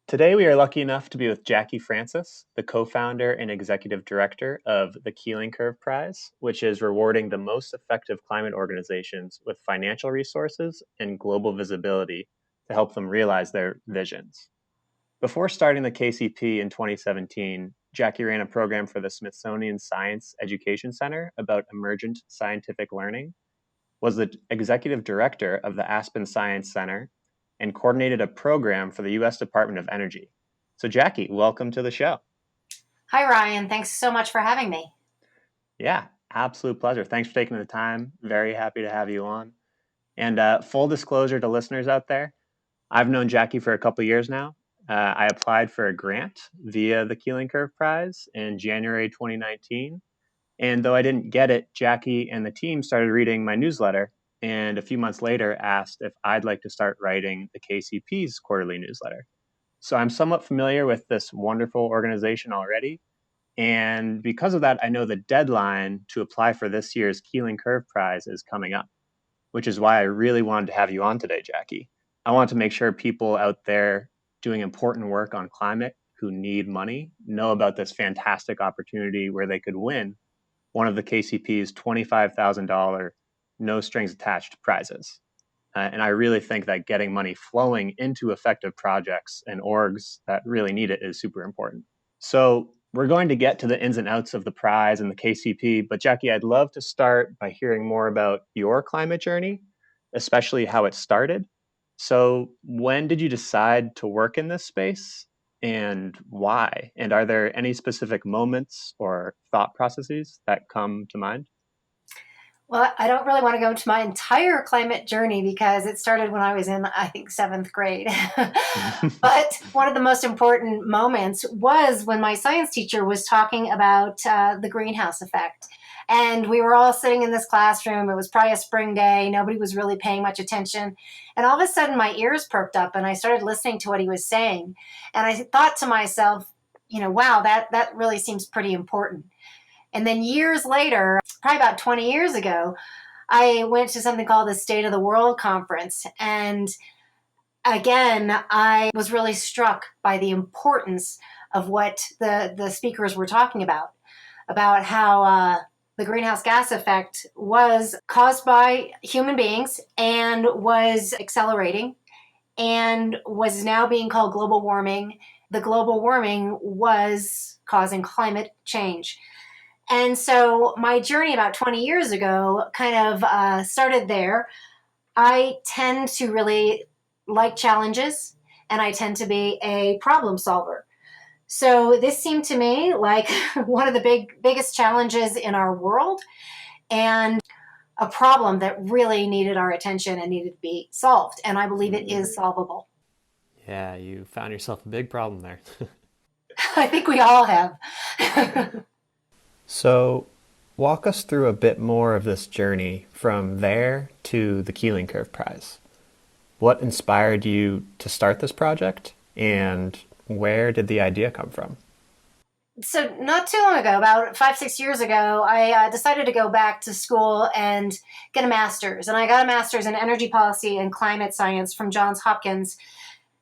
Today, we are lucky enough to be with Jackie Francis, the co founder and executive director of the Keeling Curve Prize, which is rewarding the most effective climate organizations with financial resources and global visibility to help them realize their visions. Before starting the KCP in 2017, Jackie ran a program for the Smithsonian Science Education Center about emergent scientific learning, was the executive director of the Aspen Science Center, and coordinated a program for the U.S. Department of Energy. So, Jackie, welcome to the show. Hi, Ryan. Thanks so much for having me. Yeah, absolute pleasure. Thanks for taking the time. Very happy to have you on. And full disclosure to listeners out there, I've known Jackie for a couple years now. I applied for a grant via the Keeling Curve Prize in January 2019. And though I didn't get it, Jackie and the team started reading my newsletter, and a few months later asked if I'd like to start writing the KCP's quarterly newsletter. So I'm somewhat familiar with this wonderful organization already. And because of that, I know the deadline to apply for this year's Keeling Curve Prize is coming up, which is why I really wanted to have you on today, Jackie. I want to make sure people out there doing important work on climate who need money know about this fantastic opportunity where they could win one of the KCP's $25,000 no strings attached prizes. And I really think that getting money flowing into effective projects and orgs that really need it is super important. So we're going to get to the ins and outs of the prize and the KCP, but Jackie, I'd love to start by hearing more about your climate journey, especially how it started. So when did you decide to work in this space and why? And are there any specific moments or thought processes that come to mind? Well, I don't really want to go into my entire climate journey because it started when I was in, I think, seventh grade. But one of the most important moments was when my science teacher was talking about the greenhouse effect. And we were all sitting in this classroom. It was probably a spring day. Nobody was really paying much attention. And all of a sudden, my ears perked up and I started listening to what he was saying. And I thought to myself, wow, that really seems pretty important. And then years later, probably about 20 years ago, I went to something called the State of the World Conference. And again, I was really struck by the importance of what the speakers were talking about how the greenhouse gas effect was caused by human beings and was accelerating and was now being called global warming. The global warming was causing climate change. And so my journey about 20 years ago kind of started there. I tend to really like challenges and I tend to be a problem solver. So this seemed to me like one of the biggest challenges in our world and a problem that really needed our attention and needed to be solved. And I believe it is solvable. Yeah, you found yourself a big problem there. I think we all have. So, walk us through a bit more of this journey from there to the Keeling Curve Prize. What inspired you to start this project, and where did the idea come from? So not too long ago, about 5, 6 years ago, I decided to go back to school and get a master's. And I got a master's in energy policy and climate science from Johns Hopkins.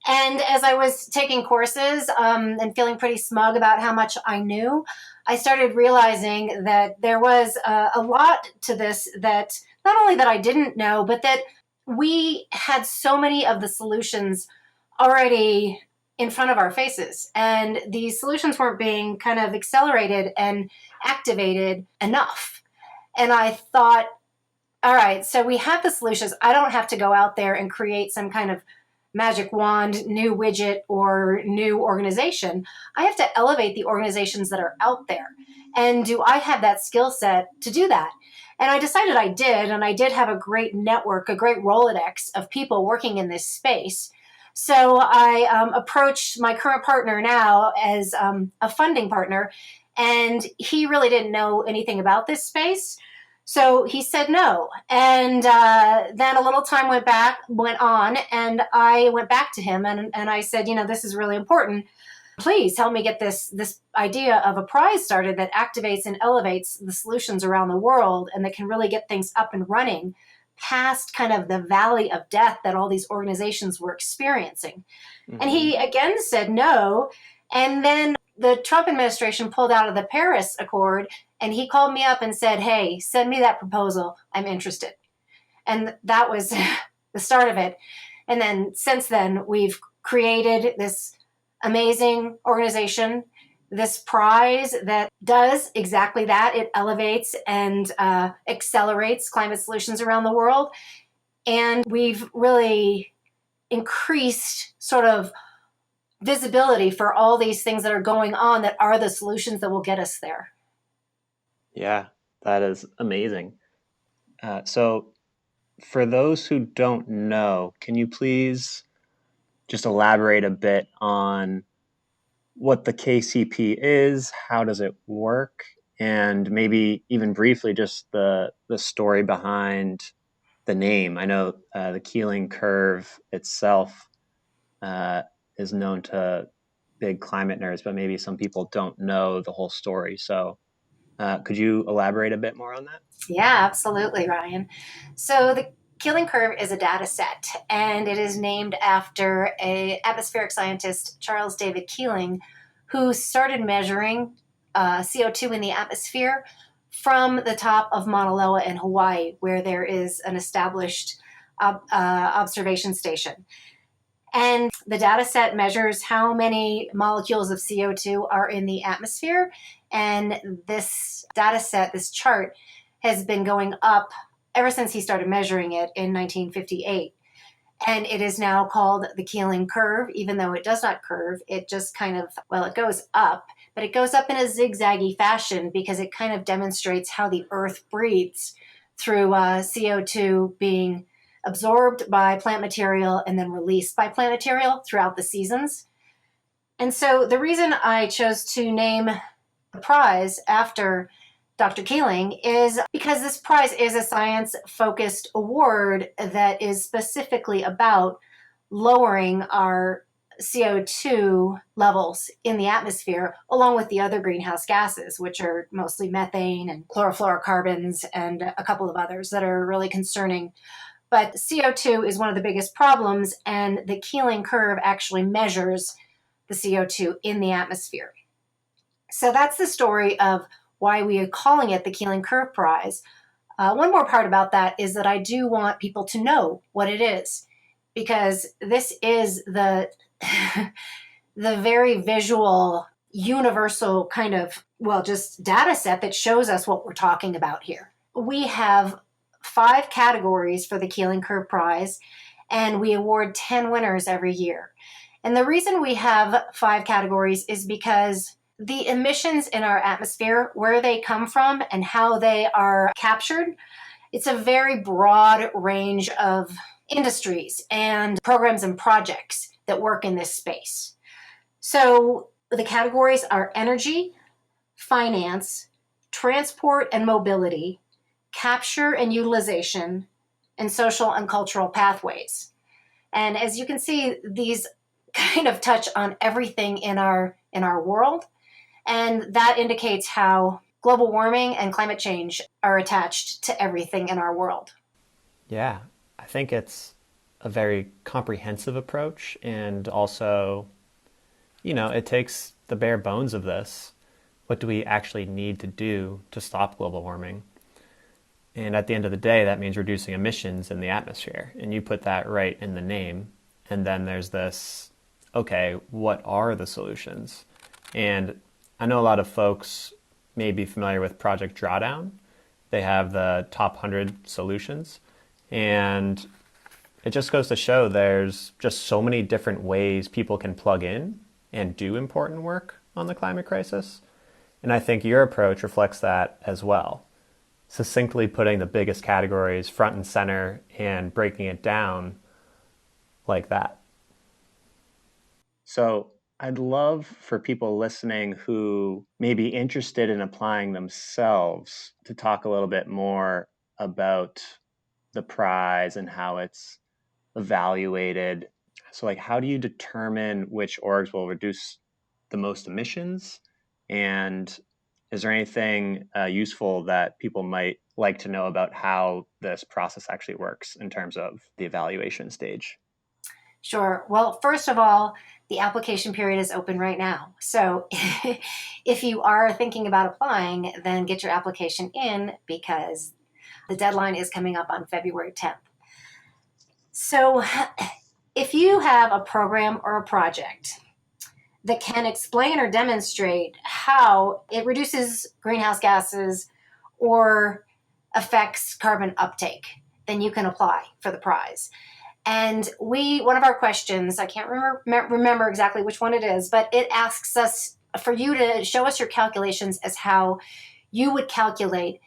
And as I was taking courses and feeling pretty smug about how much I knew, I started realizing that there was a lot to this that not only that I didn't know, but that we had so many of the solutions already in front of our faces. And these solutions weren't being kind of accelerated and activated enough. And I thought, all right, so we have the solutions. I don't have to go out there and create some kind of magic wand, new widget, or new organization. I have to elevate the organizations that are out there. And do I have that skill set to do that? And I decided I did, and I did have a great network, a great Rolodex of people working in this space. So I approached my current partner now as a funding partner, and he really didn't know anything about this space. So he said no. And then a little time went on, and I went back to him and I said, this is really important. Please help me get this idea of a prize started that activates and elevates the solutions around the world and that can really get things up and running, because I think past kind of the valley of death that all these organizations were experiencing. Mm-hmm. And he again said no. And then the Trump administration pulled out of the Paris Accord, and he called me up and said, hey, send me that proposal. I'm interested. And that was the start of it. And then since then, we've created this amazing organization, this prize that does exactly that. It elevates and accelerates climate solutions around the world. And we've really increased sort of visibility for all these things that are going on that are the solutions that will get us there. Yeah, that is amazing. So for those who don't know, can you please just elaborate a bit on what the KCP is, how does it work, and maybe even briefly just the story behind the name? I know the Keeling Curve itself is known to big climate nerds, but maybe some people don't know the whole story. So could you elaborate a bit more on that? Yeah, absolutely, Ryan. So the Keeling Curve is a data set, and it is named after a atmospheric scientist, Charles David Keeling, who started measuring CO2 in the atmosphere from the top of Mauna Loa in Hawaii, where there is an established observation station. And the data set measures how many molecules of CO2 are in the atmosphere. And this data set, this chart, has been going up ever since he started measuring it in 1958. And it is now called the Keeling Curve, even though it does not curve. It just kind of, well, it goes up, but it goes up in a zigzaggy fashion because it kind of demonstrates how the Earth breathes through CO2 being absorbed by plant material and then released by plant material throughout the seasons. And so the reason I chose to name the prize after Dr. Keeling is because this prize is a science-focused award that is specifically about lowering our CO2 levels in the atmosphere, along with the other greenhouse gases, which are mostly methane and chlorofluorocarbons and a couple of others that are really concerning. But CO2 is one of the biggest problems, and the Keeling curve actually measures the CO2 in the atmosphere. So that's the story of why we are calling it the Keeling Curve Prize. One more part about that is that I do want people to know what it is, because this is the the very visual, universal kind of, well, just data set that shows us what we're talking about here. We have 5 categories for the Keeling Curve Prize, and we award 10 winners every year. And the reason we have 5 categories is because the emissions in our atmosphere, where they come from and how they are captured, it's a very broad range of industries and programs and projects that work in this space. So the categories are energy, finance, transport and mobility, capture and utilization, and social and cultural pathways. And as you can see, these kind of touch on everything in our world. And that indicates how global warming and climate change are attached to everything in our world. Yeah, I think it's a very comprehensive approach, and also, it takes the bare bones of this. What do we actually need to do to stop global warming? And at the end of the day, that means reducing emissions in the atmosphere. And you put that right in the name. And then there's this, okay, what are the solutions? And I know a lot of folks may be familiar with Project Drawdown. They have the top 100 solutions. And it just goes to show there's just so many different ways people can plug in and do important work on the climate crisis. And I think your approach reflects that as well. Succinctly putting the biggest categories front and center and breaking it down like that. So I'd love for people listening who may be interested in applying themselves to talk a little bit more about the prize and how it's evaluated. So how do you determine which orgs will reduce the most emissions? And is there anything useful that people might like to know about how this process actually works in terms of the evaluation stage. Sure. Well, first of all, the application period is open right now. So if you are thinking about applying, then get your application in because the deadline is coming up on February 10th. So if you have a program or a project that can explain or demonstrate how it reduces greenhouse gases or affects carbon uptake, then you can apply for the prize. And one of our questions, I can't remember exactly which one it is, but it asks us for you to show us your calculations as how you would calculate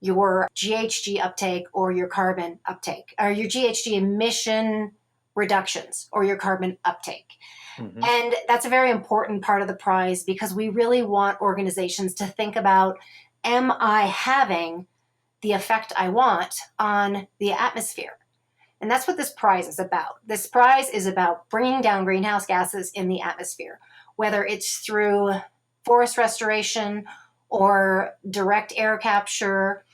your GHG uptake or your carbon uptake, or your GHG emission reductions or your carbon uptake. Mm-hmm. And that's a very important part of the prize because we really want organizations to think about, am I having the effect I want on the atmosphere? And that's what this prize is about. This prize is about bringing down greenhouse gases in the atmosphere, whether it's through forest restoration or direct air capture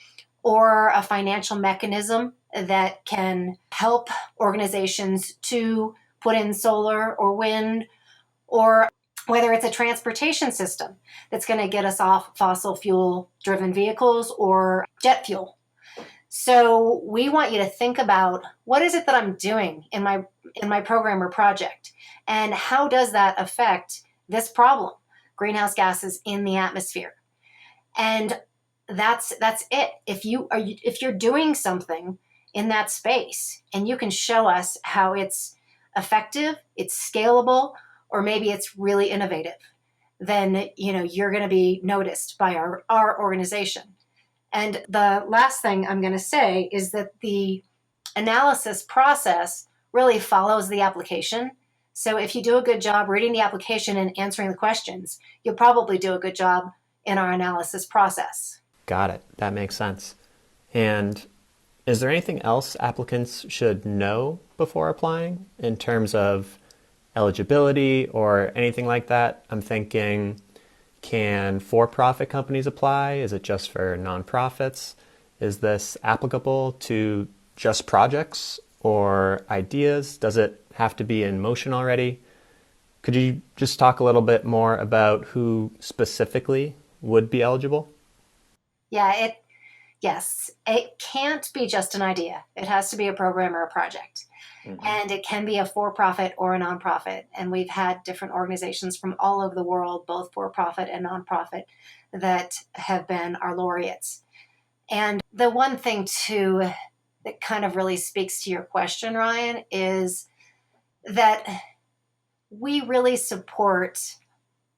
or a financial mechanism that can help organizations to put in solar or wind, or whether it's a transportation system that's going to get us off fossil fuel driven vehicles or jet fuel. So we want you to think about, what is it that I'm doing in my program or project, and how does that affect this problem, greenhouse gases in the atmosphere? And that's it. If you're doing something in that space and you can show us how it's effective, it's scalable, or maybe it's really innovative, then you're going to be noticed by our organization. And the last thing I'm going to say is that the analysis process really follows the application. So if you do a good job reading the application and answering the questions, you'll probably do a good job in our analysis process. Got it. That makes sense. And is there anything else applicants should know before applying in terms of eligibility or anything like that? I'm thinking, can for-profit companies apply? Is it just for nonprofits? Is this applicable to just projects or ideas? Does it have to be in motion already? Could you just talk a little bit more about who specifically would be eligible? Yeah, yes, it can't be just an idea. It has to be a program or a project. Mm-hmm. And it can be a for-profit or a nonprofit. And we've had different organizations from all over the world, both for-profit and nonprofit, that have been our laureates. And the one thing, too, that kind of really speaks to your question, Ryan, is that we really support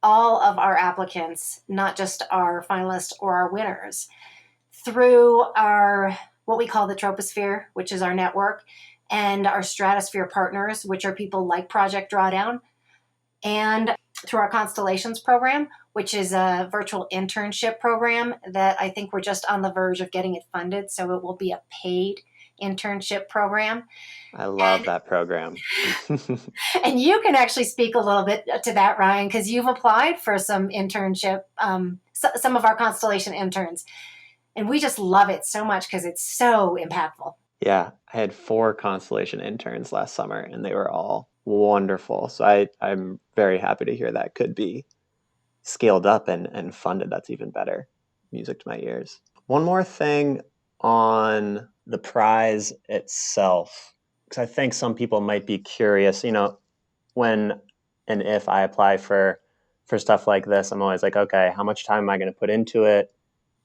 all of our applicants, not just our finalists or our winners, through our what we call the troposphere, which is our network, and our stratosphere partners, which are people like Project Drawdown, and through our Constellations program, which is a virtual internship program that I think we're just on the verge of getting it funded, so it will be a paid internship program. I love that program. And you can actually speak a little bit to that, Ryan, because you've applied for some internship, some of our Constellation interns. And we just love it so much because it's so impactful. Yeah, I had 4 Constellation interns last summer, and they were all wonderful. So I'm very happy to hear that could be scaled up and funded. That's even better. Music to my ears. One more thing on the prize itself, because I think some people might be curious, when and if I apply for stuff like this, I'm always like, okay, how much time am I going to put into it?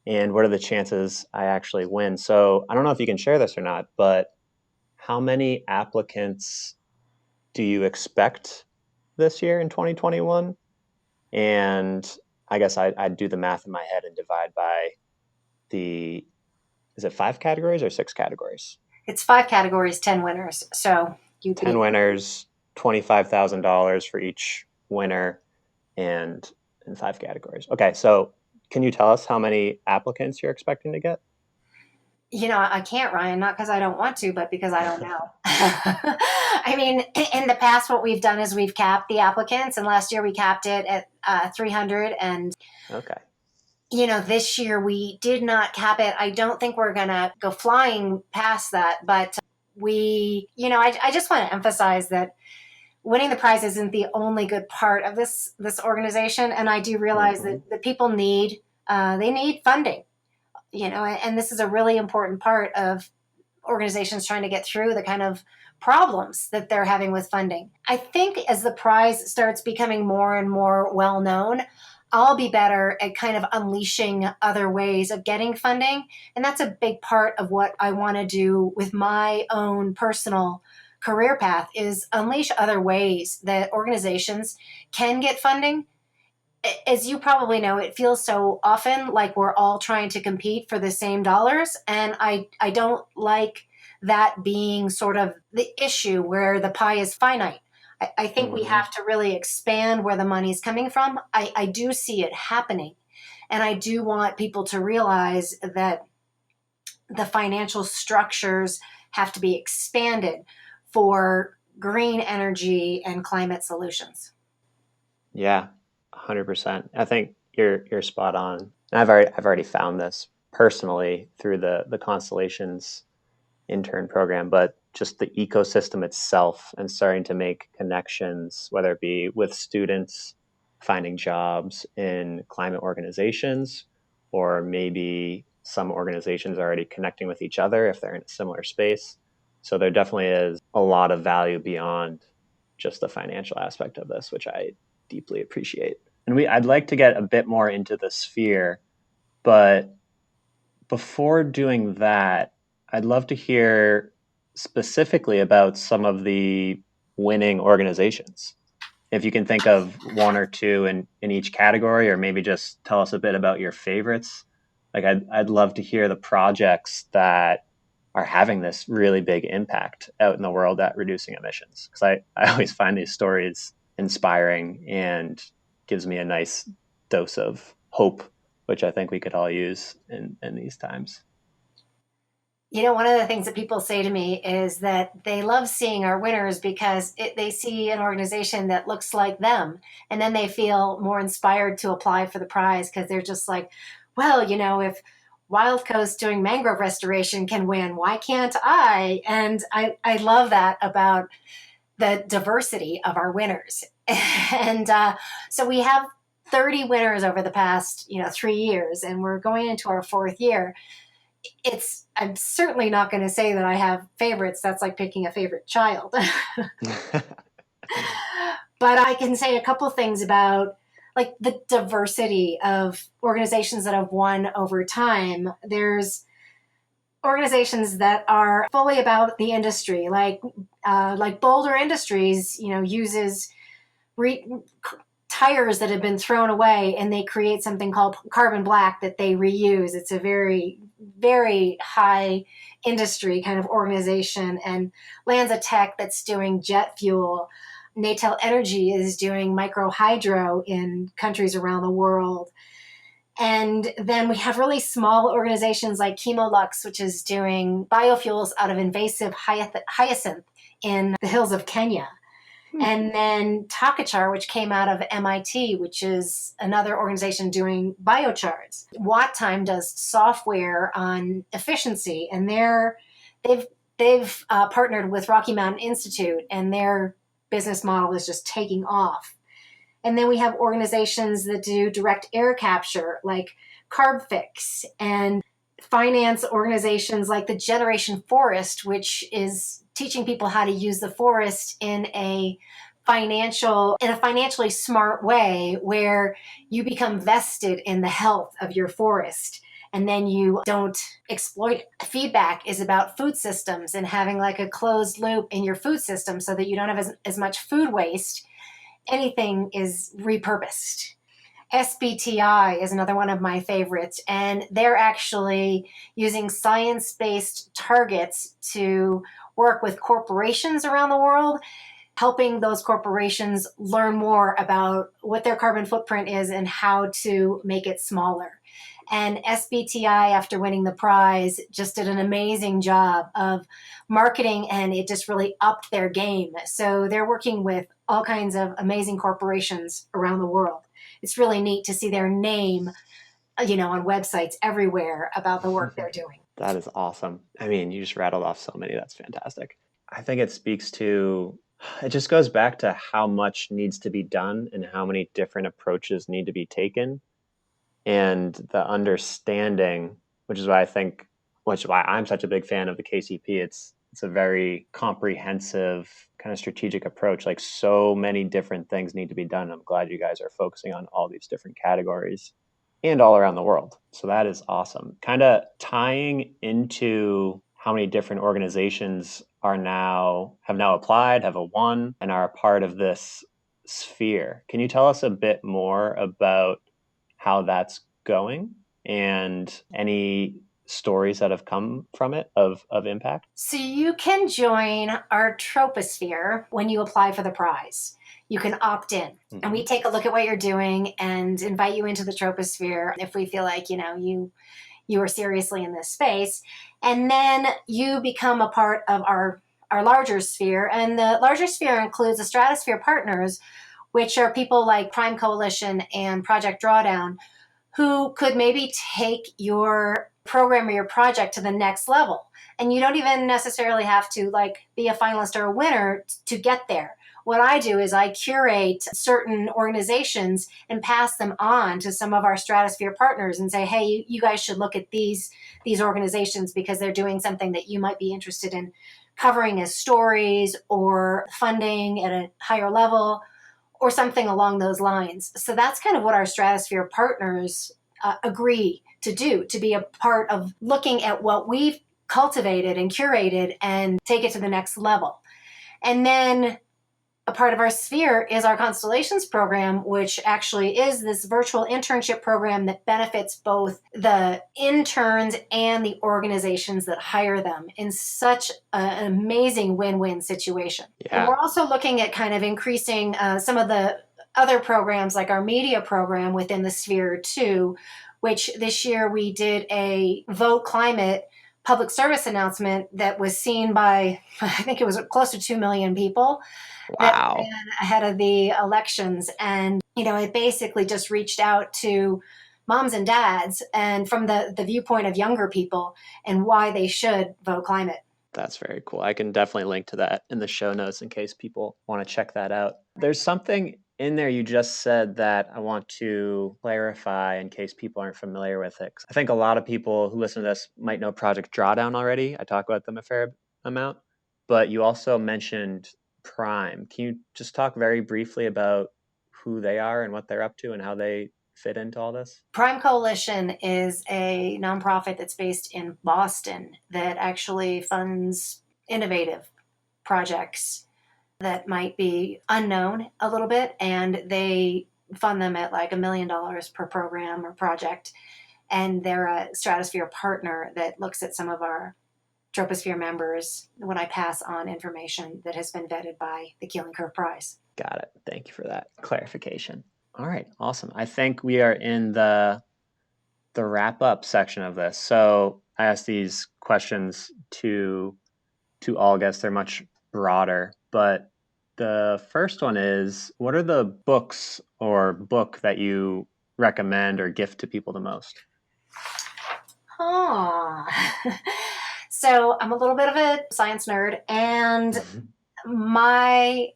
And what are the chances I actually win? So I don't know if you can share this or not, but how many applicants do you expect this year in 2021? And I guess I'd do the math in my head and divide by is it 5 categories or 6 categories? It's 5 categories, 10 winners. So 10 winners, $25,000 for each winner, and in 5 categories. Okay, so can you tell us how many applicants you're expecting to get? I can't, Ryan, not because I don't want to, but because I don't know. I mean, in the past, what we've done is we've capped the applicants, and last year we capped it at 300. And okay, This year we did not cap it. I don't think we're going to go flying past that, but I just want to emphasize that winning the prize isn't the only good part of this organization. And I do realize Hmm. that people they need funding, and this is a really important part of organizations trying to get through the kind of problems that they're having with funding. I think as the prize starts becoming more and more well known, I'll be better at kind of unleashing other ways of getting funding. And that's a big part of what I want to do with my own personal career path is unleash other ways that organizations can get funding. As you probably know, it feels so often like we're all trying to compete for the same dollars. And I don't like that being sort of the issue where the pie is finite. I think we Hmm. have to really expand where the money is coming from. I do see it happening. And I do want people to realize that the financial structures have to be expanded for green energy and climate solutions. Yeah, 100%. I think you're spot on. And I've already found this personally through the Constellations intern program, but just the ecosystem itself and starting to make connections, whether it be with students finding jobs in climate organizations, or maybe some organizations are already connecting with each other if they're in a similar space. So there definitely is a lot of value beyond just the financial aspect of this, which I deeply appreciate. And I'd like to get a bit more into the sphere, but before doing that, I'd love to hear specifically about some of the winning organizations. If you can think of one or two in each category, or maybe just tell us a bit about your favorites. Like I'd love to hear the projects that are having this really big impact out in the world at reducing emissions. Because I always find these stories inspiring and gives me a nice dose of hope, which I think we could all use in these times. One of the things that people say to me is that they love seeing our winners because they see an organization that looks like them. And then they feel more inspired to apply for the prize because they're just like, well, if Wild Coast doing mangrove restoration can win, why can't I? And I love that about the diversity of our winners. And so we have 30 winners over the past 3 years, and we're going into our fourth year. I'm certainly not going to say that I have favorites. That's like picking a favorite child. But I can say a couple things about like the diversity of organizations that have won over time. There's organizations that are fully about the industry, like Boulder Industries, uses re- tires that have been thrown away and they create something called carbon black that they reuse. It's a very, very high industry kind of organization. And Lanza Tech that's doing jet fuel. Natel Energy is doing micro hydro in countries around the world. And then we have really small organizations like Chemolux, which is doing biofuels out of invasive hyacinth in the hills of Kenya. And then Takachar, which came out of MIT, which is another organization doing biochars. WattTime does software on efficiency, and they've partnered with Rocky Mountain Institute, and their business model is just taking off. And then we have organizations that do direct air capture, like CarbFix, and finance organizations like the Generation Forest, which is teaching people how to use the forest in a financially smart way where you become vested in the health of your forest and then you don't exploit it. Feedback is about food systems and having like a closed loop in your food system so that you don't have as much food waste. Anything is repurposed. SBTI is another one of my favorites, and they're actually using science-based targets to work with corporations around the world, helping those corporations learn more about what their carbon footprint is and how to make it smaller. And SBTI, after winning the prize, just did an amazing job of marketing, and it just really upped their game. So they're working with all kinds of amazing corporations around the world. It's really neat to see their name on websites everywhere about the work they're doing. That is awesome. I mean, you just rattled off so many. That's fantastic. I think it speaks to, it just goes back to how much needs to be done and how many different approaches need to be taken. And the understanding, which is why I'm such a big fan of the KCP. It's a very comprehensive kind of strategic approach. Like, so many different things need to be done. I'm glad you guys are focusing on all these different categories and all around the world. So that is awesome. Kind of tying into how many different organizations have now applied, have won, and are a part of this sphere. Can you tell us a bit more about how that's going and any stories that have come from it of impact? So you can join our troposphere when you apply for the prize. You can opt in, and we take a look at what you're doing and invite you into the troposphere if we feel like you are seriously in this space. And then you become a part of our larger sphere. And the larger sphere includes the stratosphere partners, which are people like Prime Coalition and Project Drawdown, who could maybe take your program or your project to the next level. And you don't even necessarily have to be a finalist or a winner to get there. What I do is I curate certain organizations and pass them on to some of our stratosphere partners and say, hey, you guys should look at these organizations because they're doing something that you might be interested in covering as stories or funding at a higher level or something along those lines. So that's kind of what our stratosphere partners agree to do, to be a part of looking at what we've cultivated and curated and take it to the next level. And then a part of our sphere is our Constellations program, which actually is this virtual internship program that benefits both the interns and the organizations that hire them in such an amazing win-win situation. Yeah. And we're also looking at kind of increasing some of the other programs like our media program within the sphere too, which this year we did a Vote Climate public service announcement that was seen by, I think it was close to 2 million people. Wow. Ahead of the elections. And, it basically just reached out to moms and dads and from the viewpoint of younger people and why they should vote climate. That's very cool. I can definitely link to that in the show notes in case people want to check that out. There's something in there you just said that I want to clarify in case people aren't familiar with it. I think a lot of people who listen to this might know Project Drawdown already. I talk about them a fair amount, but you also mentioned Prime. Can you just talk very briefly about who they are and what they're up to and how they fit into all this? Prime Coalition is a nonprofit that's based in Boston that actually funds innovative projects that might be unknown a little bit, and they fund them at $1 million per program or project. And they're a stratosphere partner that looks at some of our troposphere members when I pass on information that has been vetted by the Keeling Curve Prize. Got it. Thank you for that clarification. All right, awesome. I think we are in the wrap up section of this. So I asked these questions to all guests. They're much broader, but the first one is, what are the books or book that you recommend or gift to people the most? So I'm a little bit of a science nerd, and my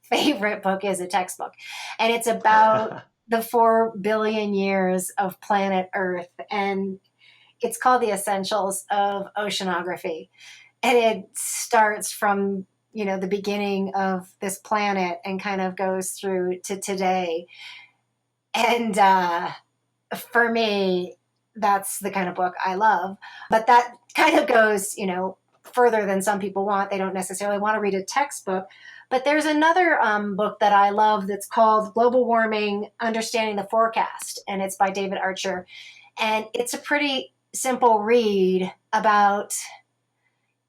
favorite book is a textbook, and it's about the 4 billion years of planet Earth, and it's called The Essentials of Oceanography. And it starts from, the beginning of this planet and kind of goes through to today. And for me, that's the kind of book I love. But that kind of goes, further than some people want. They don't necessarily want to read a textbook. But there's another book that I love that's called Global Warming, Understanding the Forecast. And it's by David Archer. And it's a pretty simple read about,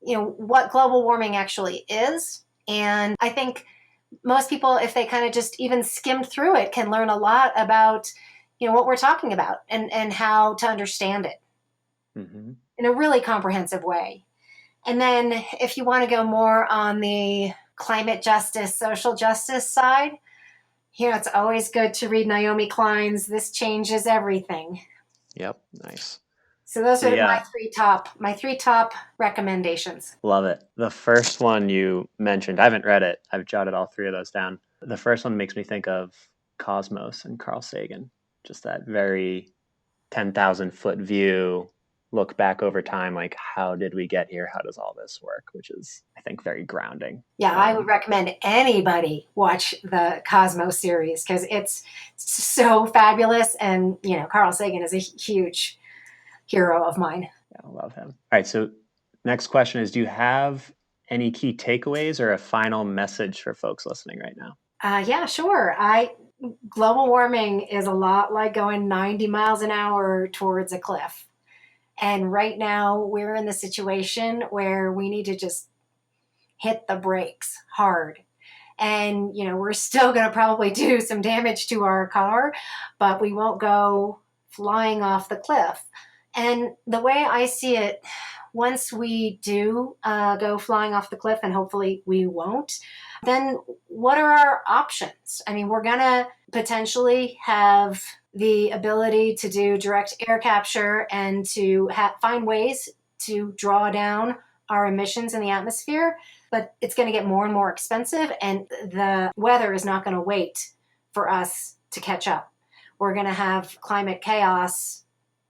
what global warming actually is. And I think most people, if they kind of just even skimmed through it, can learn a lot about, what we're talking about and how to understand it in a really comprehensive way. And then if you want to go more on the climate justice, social justice side, it's always good to read Naomi Klein's This Changes Everything. Yep. Nice. So those are The my three top recommendations. Love it. The first one you mentioned, I haven't read it. I've jotted all three of those down. The first one makes me think of Cosmos and Carl Sagan. Just that very 10,000 foot view, look back over time, like how did we get here? How does all this work? Which is, I think, very grounding. Yeah, I would recommend anybody watch the Cosmo series because it's so fabulous. And, you know, Carl Sagan is a huge hero of mine. Yeah, I love him. All right. So, next question is, do you have any key takeaways or a final message for folks listening right now? Yeah, sure. Global warming is a lot like going 90 miles an hour towards a cliff. And right now we're in the situation where we need to just hit the brakes hard. And, you know, we're still going to probably do some damage to our car, but we won't go flying off the cliff. And the way I see it, once we do go flying off the cliff, and hopefully we won't, then what are our options? I mean, we're going to potentially have the ability to do direct air capture and to find ways to draw down our emissions in the atmosphere, but it's going to get more and more expensive, and the weather is not going to wait for us to catch up. We're going to have climate chaos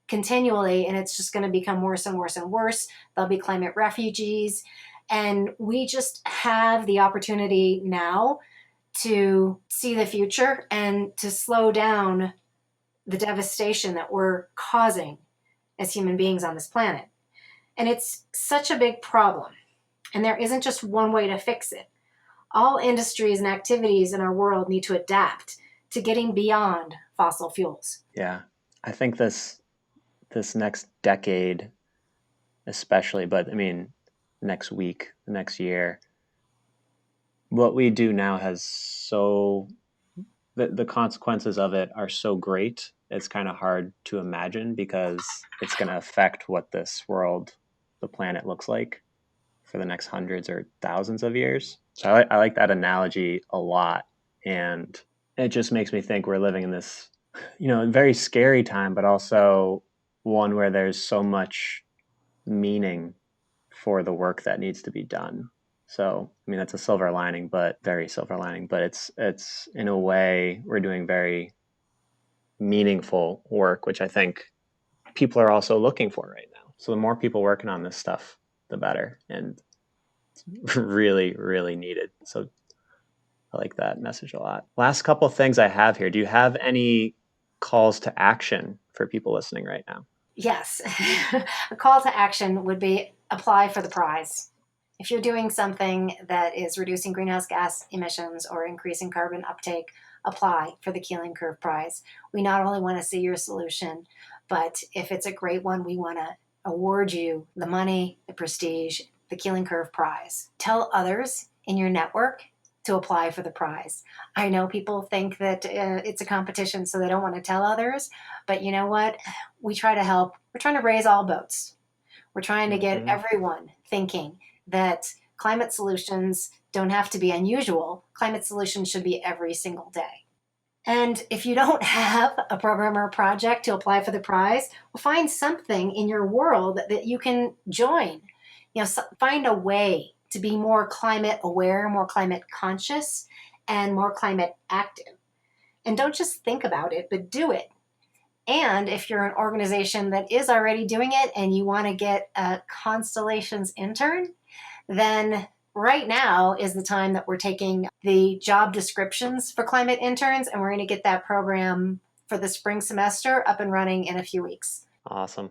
continually, and it's just going to become worse and worse and worse. There'll be climate refugees, and we just have the opportunity now to see the future and to slow down the devastation that we're causing as human beings on this planet. And it's such a big problem. And there isn't just one way to fix it. All industries and activities in our world need to adapt to getting beyond fossil fuels. Yeah. I think this next decade, especially, but I mean, next week, next year, what we do now has the consequences of it are so great. It's kind of hard to imagine because it's going to affect what this world, the planet, looks like for the next hundreds or thousands of years. So I like that analogy a lot. And it just makes me think we're living in this, you know, very scary time, but also one where there's so much meaning for the work that needs to be done. So, I mean, that's a silver lining, but very silver lining, but it's in a way we're doing very meaningful work, which I think people are also looking for right now. So the more people working on this stuff, the better. And it's really, really needed. So I like that message a lot. Last couple of things I have here. Do you have any calls to action for people listening right now? Yes. A call to action would be apply for the prize. If you're doing something that is reducing greenhouse gas emissions or increasing carbon uptake, apply for the Keeling Curve Prize. We not only want to see your solution, but if it's a great one, we want to award you the money, the prestige, the Keeling Curve Prize. Tell others in your network to apply for the prize. I know people think that it's a competition, so they don't want to tell others, but you know what? We try to help. We're trying to raise all boats. We're trying to get everyone thinking that climate solutions don't have to be unusual. Climate solutions should be every single day. And if you don't have a program or a project to apply for the prize, well, find something in your world that you can join. You know, find a way to be more climate aware, more climate conscious, and more climate active. And don't just think about it, but do it. And if you're an organization that is already doing it and you want to get a Constellations intern, then right now is the time that we're taking the job descriptions for climate interns, and we're going to get that program for the spring semester up and running in a few weeks. Awesome.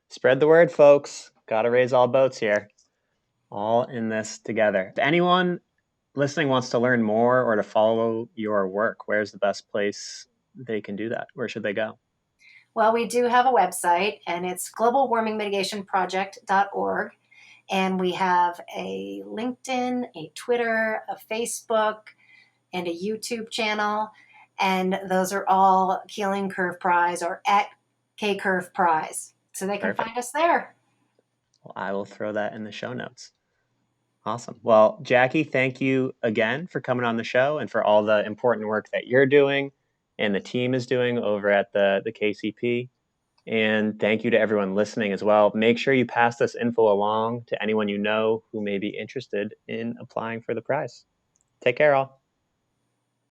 Spread the word, folks. Got to raise all boats here. All in this together. If anyone listening wants to learn more or to follow your work, where's the best place they can do that? Where should they go? Well, we do have a website, and it's globalwarmingmitigationproject.org. And we have a LinkedIn, a Twitter, a Facebook, and a YouTube channel. And those are all Keeling Curve Prize or at KCurve Prize. So they can find us there. Well, I will throw that in the show notes. Awesome. Well, Jackie, thank you again for coming on the show and for all the important work that you're doing and the team is doing over at the KCP. And thank you to everyone listening as well. Make sure you pass this info along to anyone you know who may be interested in applying for the prize. Take care, all.